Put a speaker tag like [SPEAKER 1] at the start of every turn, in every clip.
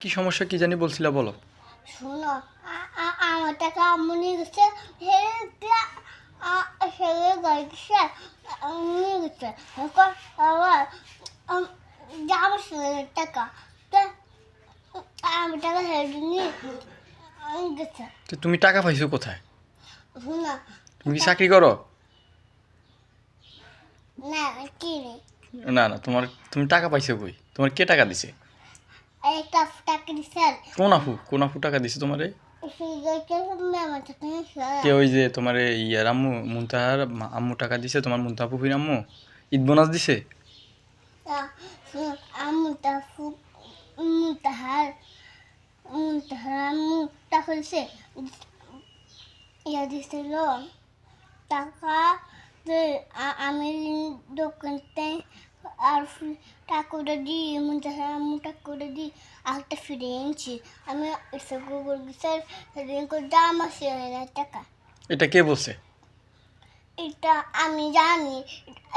[SPEAKER 1] কি সমস্যা কি জানি বলছিলা বলো।
[SPEAKER 2] শোনো, আমার টাকা আম্মু নিয়ে গেছে। সেগুলো গেছে নিয়ে গেছে। এখন আবার যাবো সেগুলোর টাকা তো আমার টাকা হেঁটে নিয়ে গেছে।
[SPEAKER 1] তো তুমি টাকা পাইছো কোথায়?
[SPEAKER 2] শোনো,
[SPEAKER 1] তুমি কি চাকরি করো?
[SPEAKER 2] না কি রে,
[SPEAKER 1] না না, তুমি টাকা পাইছো কই? তোমার কে টাকা দিছে?
[SPEAKER 2] একটা টাকা দিছে।
[SPEAKER 1] কোন আপু টাকা দিছে তোমারে?
[SPEAKER 2] আমার টাকা নিয়েছে।
[SPEAKER 1] কে ওই যে তোমারে ইয়ার আম্মু মুনতাহার আম্মু টাকা দিছে, তোমার মুনতাহা ফুফির আম্মু ঈদ বোনাস দিছে?
[SPEAKER 2] আমুটা মুতাহার মুতাহার আম্মু টাকা দিছে। ইয়া দিছিল টাকা যে আমি দোকানতে আর টাকাটা দিই মুতাহার আম্মু টাকাটা দিই আরেকটা ফিরে এনেছি। আমি এসে গুগল বিচার সেদিন করে দাম আসে না টাকা।
[SPEAKER 1] এটা কে বলছে?
[SPEAKER 2] এটা আমি জানি,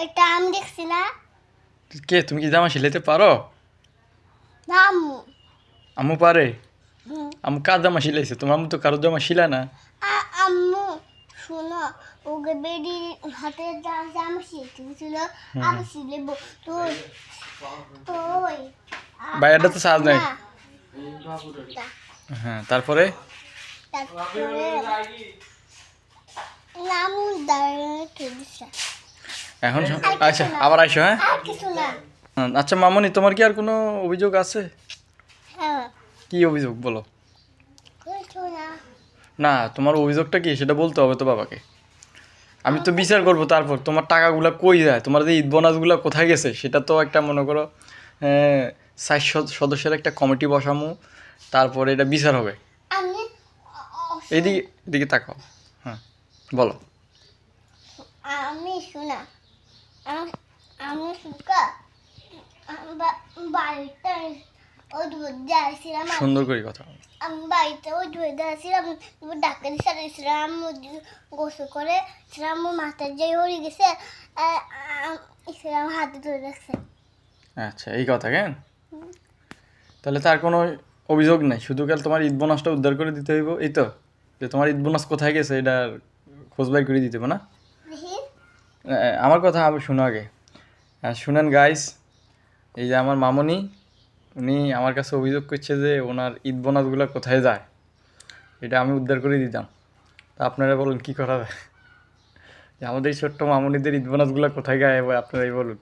[SPEAKER 2] এটা আমি দেখছি না।
[SPEAKER 1] কে? তুমি কি জামা সিলাইতে পারো?
[SPEAKER 2] আম্মু।
[SPEAKER 1] আম্মু পারে?
[SPEAKER 2] হুম।
[SPEAKER 1] আম্মু কার জামা সিলাইছে? তোমার আম্মু তো কারোর জামা সিলায় না।
[SPEAKER 2] আম্মু শোনো, ওকে বেডি হাতে জামা শিখেছিল আবার সিলেব তুই তুই
[SPEAKER 1] বাইরেটা তো সাজ নাই।
[SPEAKER 2] না,
[SPEAKER 1] হ্যাঁ, তারপরে
[SPEAKER 2] তারপরে নাম দাঁড়িয়ে দিছে।
[SPEAKER 1] এখন আচ্ছা আবার আইসো। হ্যাঁ
[SPEAKER 2] আর কিছু না।
[SPEAKER 1] আচ্ছা মামনি, তোমার কি আর কোনো অভিযোগ আছে?
[SPEAKER 2] হ্যাঁ,
[SPEAKER 1] কি অভিযোগ বলো?
[SPEAKER 2] কিছু না।
[SPEAKER 1] না, তোমার অভিযোগটা কি সেটা বলতে হবে তো বাবাকে। আমি তো বিচার করবো, তারপর তোমার টাকাগুলো কই যায়, তোমার যে ঈদ বোনাসগুলো কোথায় গেছে সেটা তো একটা মনে করো 60 সদস্যের একটা কমিটি বসামু, তারপরে এটা বিচার হবে।
[SPEAKER 2] আমি
[SPEAKER 1] এইদিকে এদিকে তাকাও। হ্যাঁ, বলো।
[SPEAKER 2] আমি শোনা, আমি সুকা বাড়িতে ওই যাইছিলাম।
[SPEAKER 1] সুন্দর করে কথা বলো।
[SPEAKER 2] আমি বাড়িতে ওই ধুয়ে দিয়েছিলাম, ডাক্তারি সারিয়েছিলাম, গোসল করে ছিলাম, মাথার যে হয়ে গেছে হাতে ধরে রাখছে।
[SPEAKER 1] আচ্ছা, এই কথা কেন? তাহলে তার কোনো অভিযোগ নেই, শুধু কাল তোমার ঈদ বোনাসটা উদ্ধার করে দিতে হইব, এই তো? যে তোমার ঈদ বোনাস কোথায় গেছে এটা খোঁজ বাই করে দিতে হবে না? আমার কথা আমি শুনো আগে। শুনেন গাইস, এই যে আমার মামনি, উনি আমার কাছে অভিযোগ করছে যে ওনার ঈদ বোনাসগুলো কোথায় যায়, এটা আমি উদ্ধার করে দিতাম। তা আপনারা বলুন কী করা যায়? যে আমাদের এই ছোট্ট মামনিদের ঈদ বোনাসগুলো কোথায় যায় আপনারাই বলুন।